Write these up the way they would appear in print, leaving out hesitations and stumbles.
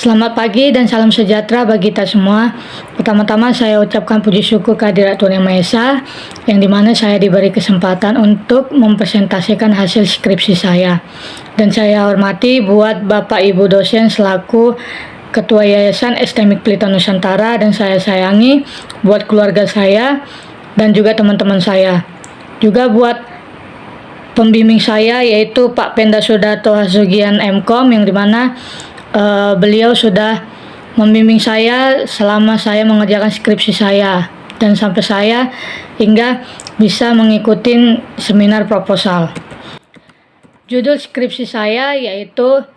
Selamat pagi dan salam sejahtera bagi kita semua. Pertama-tama saya ucapkan puji syukur kehadirat Tuhan Yang Maha Esa, yang dimana saya diberi kesempatan untuk mempresentasikan hasil skripsi saya. Dan saya hormati buat Bapak Ibu dosen selaku Ketua Yayasan STMIK Pelita Nusantara, dan saya sayangi buat keluarga saya dan juga teman-teman saya. Juga buat pembimbing saya yaitu Pak Penda Sudarto Hasugian MKOM, yang dimana beliau sudah membimbing saya selama saya mengerjakan skripsi saya dan sampai saya hingga bisa mengikuti seminar proposal. Judul skripsi saya yaitu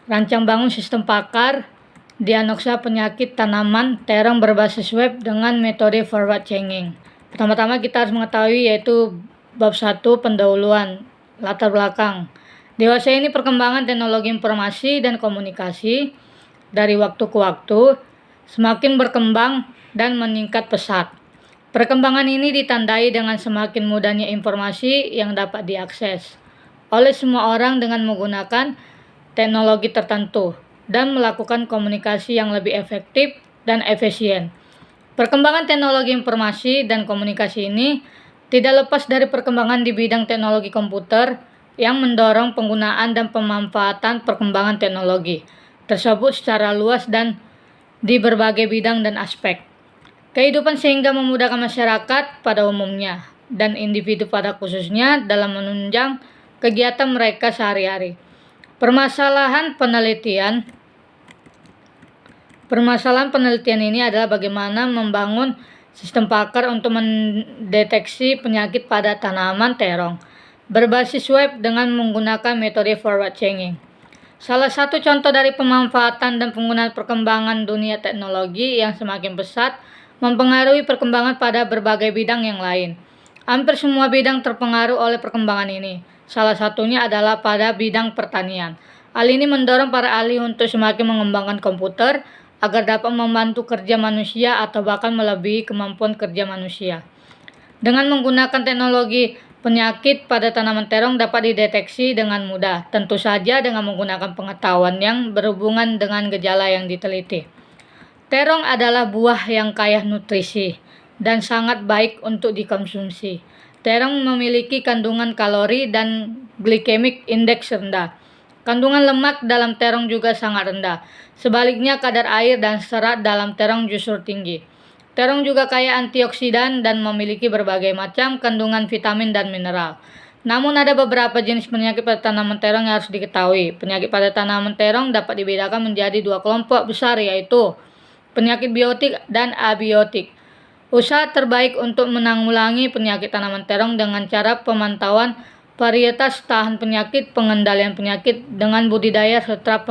Rancang Bangun Sistem Pakar Diagnosa Penyakit Tanaman Terong Berbasis Web dengan Metode Forward Checking. Pertama-tama kita harus mengetahui yaitu bab 1 pendahuluan, latar belakang. Dewasa ini perkembangan teknologi informasi dan komunikasi dari waktu ke waktu semakin berkembang dan meningkat pesat. Perkembangan ini ditandai dengan semakin mudahnya informasi yang dapat diakses oleh semua orang dengan menggunakan teknologi tertentu dan melakukan komunikasi yang lebih efektif dan efisien. Perkembangan teknologi informasi dan komunikasi ini tidak lepas dari perkembangan di bidang teknologi komputer yang mendorong penggunaan dan pemanfaatan perkembangan teknologi tersebut secara luas dan di berbagai bidang dan aspek kehidupan, sehingga memudahkan masyarakat pada umumnya dan individu pada khususnya dalam menunjang kegiatan mereka sehari-hari. Permasalahan penelitian ini adalah bagaimana membangun sistem pakar untuk mendeteksi penyakit pada tanaman terong berbasis web dengan menggunakan metode forward checking. Salah satu contoh dari pemanfaatan dan penggunaan perkembangan dunia teknologi yang semakin pesat mempengaruhi perkembangan pada berbagai bidang yang lain. Hampir semua bidang terpengaruh oleh perkembangan ini. Salah satunya adalah pada bidang pertanian. Hal ini mendorong para ahli untuk semakin mengembangkan komputer agar dapat membantu kerja manusia atau bahkan melebihi kemampuan kerja manusia. Dengan menggunakan teknologi, penyakit pada tanaman terong dapat dideteksi dengan mudah, tentu saja dengan menggunakan pengetahuan yang berhubungan dengan gejala yang diteliti. Terong adalah buah yang kaya nutrisi dan sangat baik untuk dikonsumsi. Terong memiliki kandungan kalori dan glycemic index rendah. Kandungan lemak dalam terong juga sangat rendah. Sebaliknya, kadar air dan serat dalam terong justru tinggi. Terong juga kaya antioksidan dan memiliki berbagai macam kandungan vitamin dan mineral. Namun ada beberapa jenis penyakit pada tanaman terong yang harus diketahui. Penyakit pada tanaman terong dapat dibedakan menjadi dua kelompok besar, yaitu penyakit biotik dan abiotik. Usaha terbaik untuk menanggulangi penyakit tanaman terong dengan cara pemantauan varietas tahan penyakit, pengendalian penyakit dengan budidaya serta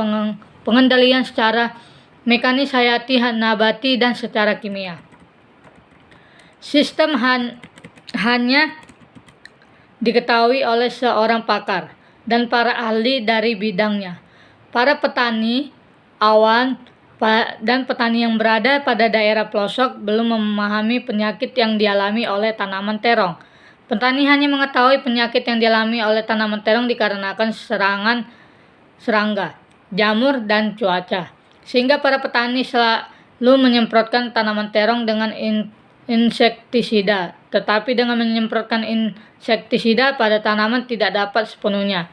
pengendalian secara mekanis hayati, nabati, dan secara kimia. Sistem hanya diketahui oleh seorang pakar dan para ahli dari bidangnya. Para petani awan dan petani yang berada pada daerah pelosok belum memahami penyakit yang dialami oleh tanaman terong. Petani hanya mengetahui penyakit yang dialami oleh tanaman terong dikarenakan serangan serangga, jamur, dan cuaca. Sehingga para petani selalu menyemprotkan tanaman terong dengan insektisida. Tetapi dengan menyemprotkan insektisida pada tanaman tidak dapat sepenuhnya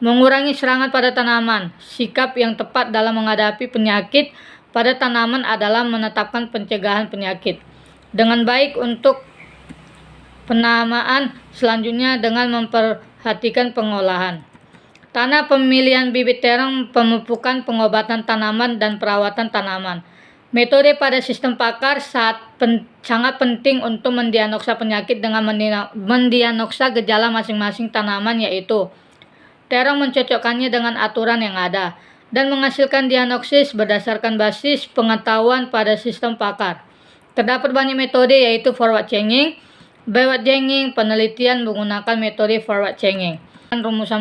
mengurangi serangan pada tanaman. Sikap yang tepat dalam menghadapi penyakit pada tanaman adalah menetapkan pencegahan penyakit dengan baik untuk penamaan selanjutnya dengan memperhatikan pengolahan tanah, pemilihan bibit terong, pemupukan, pengobatan tanaman, dan perawatan tanaman. Metode pada sistem pakar sangat penting untuk mendiagnosa penyakit dengan mendiagnosa gejala masing-masing tanaman, yaitu terong mencocokkannya dengan aturan yang ada dan menghasilkan diagnosis berdasarkan basis pengetahuan pada sistem pakar. Terdapat banyak metode, yaitu forward checking, backward checking, penelitian menggunakan metode forward checking. Rumusan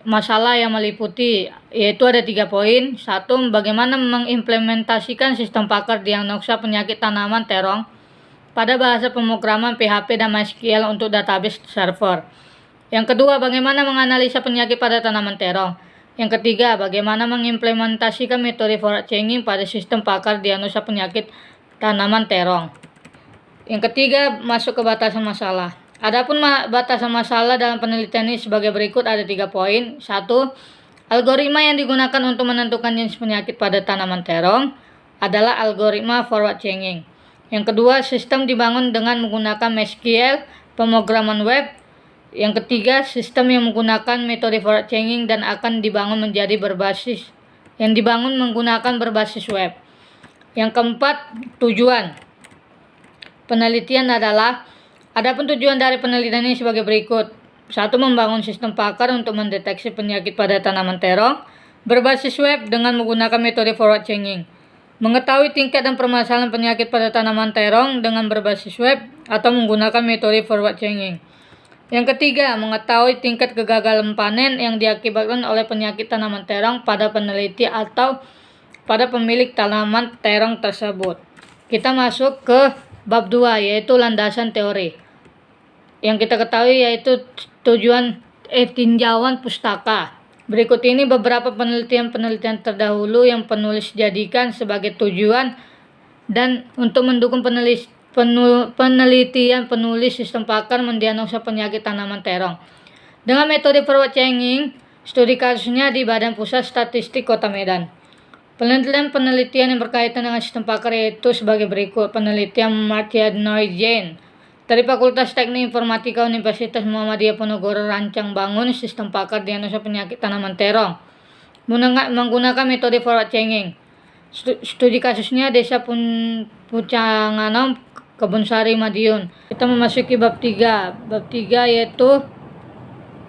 masalah yang meliputi yaitu ada 3 poin. 1. Bagaimana mengimplementasikan sistem pakar diagnosa penyakit tanaman terong pada bahasa pemrograman PHP dan MySQL untuk database server. Yang kedua, bagaimana menganalisa penyakit pada tanaman terong. Yang ketiga, bagaimana mengimplementasikan metode forward checking pada sistem pakar diagnosa penyakit tanaman terong. Yang ketiga, masuk ke batasan masalah. Adapun batasan masalah dalam penelitian ini sebagai berikut, ada 3 poin. 1. Algoritma yang digunakan untuk menentukan jenis penyakit pada tanaman terong adalah algoritma forward checking. Yang kedua, sistem dibangun dengan menggunakan MySQL, pemrograman web. Yang ketiga, sistem yang menggunakan metode forward checking dan akan dibangun menggunakan berbasis web. Yang keempat, tujuan penelitian adalah, adapun tujuan dari penelitian ini sebagai berikut. 1. Membangun sistem pakar untuk mendeteksi penyakit pada tanaman terong berbasis web dengan menggunakan metode forward checking. Mengetahui tingkat dan permasalahan penyakit pada tanaman terong dengan berbasis web atau menggunakan metode forward checking. Yang ketiga, mengetahui tingkat kegagalan panen yang diakibatkan oleh penyakit tanaman terong pada peneliti atau pada pemilik tanaman terong tersebut. Kita masuk ke bab 2, yaitu landasan teori. Yang kita ketahui yaitu tinjauan pustaka. Berikut ini beberapa penelitian terdahulu yang penulis jadikan sebagai tujuan dan untuk mendukung penelitian penulis sistem pakar mendiagnosa penyakit tanaman terong. Dengan metode forward checking, studi kasusnya di Badan Pusat Statistik Kota Medan. Penelitian yang berkaitan dengan sistem pakar yaitu sebagai berikut. Penelitian Martia Noijen dari Fakultas Teknik Informatika Universitas Muhammadiyah Ponorogo rancang bangun sistem pakar diagnosa penyakit tanaman terong menggunakan metode forward checking. Studi kasusnya Desa Pucanganom, Kebun Sari, Madiun. Kita memasuki bab 3. Bab 3 yaitu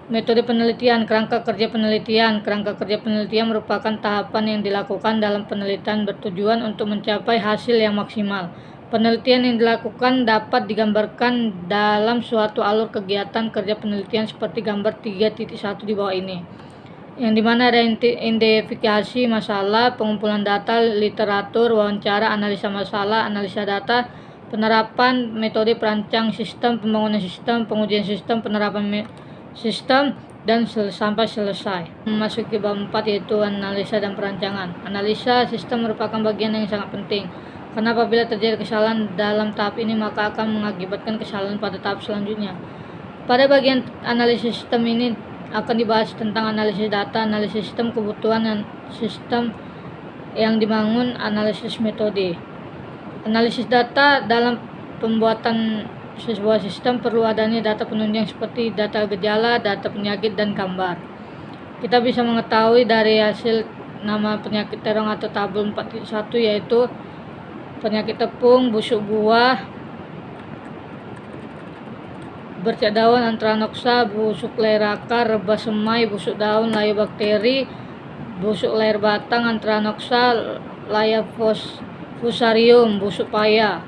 metode penelitian, kerangka kerja penelitian. Kerangka kerja penelitian merupakan tahapan yang dilakukan dalam penelitian bertujuan untuk mencapai hasil yang maksimal. Penelitian yang dilakukan dapat digambarkan dalam suatu alur kegiatan kerja penelitian seperti gambar 3.1 di bawah ini. Yang dimana ada identifikasi masalah, pengumpulan data, literatur, wawancara, analisa masalah, analisa data, penerapan metode perancang sistem, pembangunan sistem, pengujian sistem, penerapan sistem, dan sampai selesai. Memasuki bab 4 yaitu analisa dan perancangan. Analisa sistem merupakan bagian yang sangat penting, karena apabila terjadi kesalahan dalam tahap ini maka akan mengakibatkan kesalahan pada tahap selanjutnya. Pada bagian analisis sistem ini akan dibahas tentang analisis data, analisis sistem, kebutuhan dan sistem yang dibangun, analisis metode. Analisis data dalam pembuatan sebuah sistem perlu adanya data penunjang seperti data gejala, data penyakit, dan gambar. Kita bisa mengetahui dari hasil nama penyakit terong atau tabel 4.1 yaitu penyakit tepung, busuk buah, bercak daun, antranoksa, busuk layar akar, rebah semai, busuk daun, layu bakteri, busuk layar batang, antranoksa, layar fusarium, busuk paya.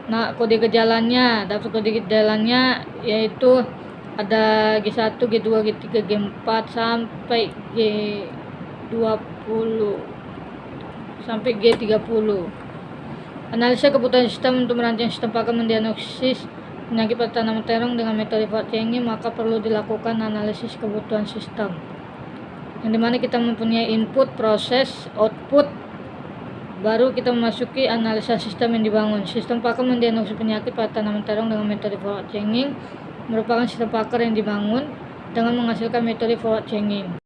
Nah, kode gejalanya, daftar kode gejalanya yaitu ada G1, G2, G3, G4 sampai G20 sampai G30. Analisa kebutuhan sistem untuk merancang sistem pakar mendiagnosis penyakit pada tanaman terong dengan metode forward checking, maka perlu dilakukan analisis kebutuhan sistem. Yang dimana kita mempunyai input, proses, output, baru kita memasuki analisa sistem yang dibangun. Sistem pakar mendiagnosis penyakit pada tanaman terong dengan metode forward checking merupakan sistem pakar yang dibangun dengan menghasilkan metode forward checking.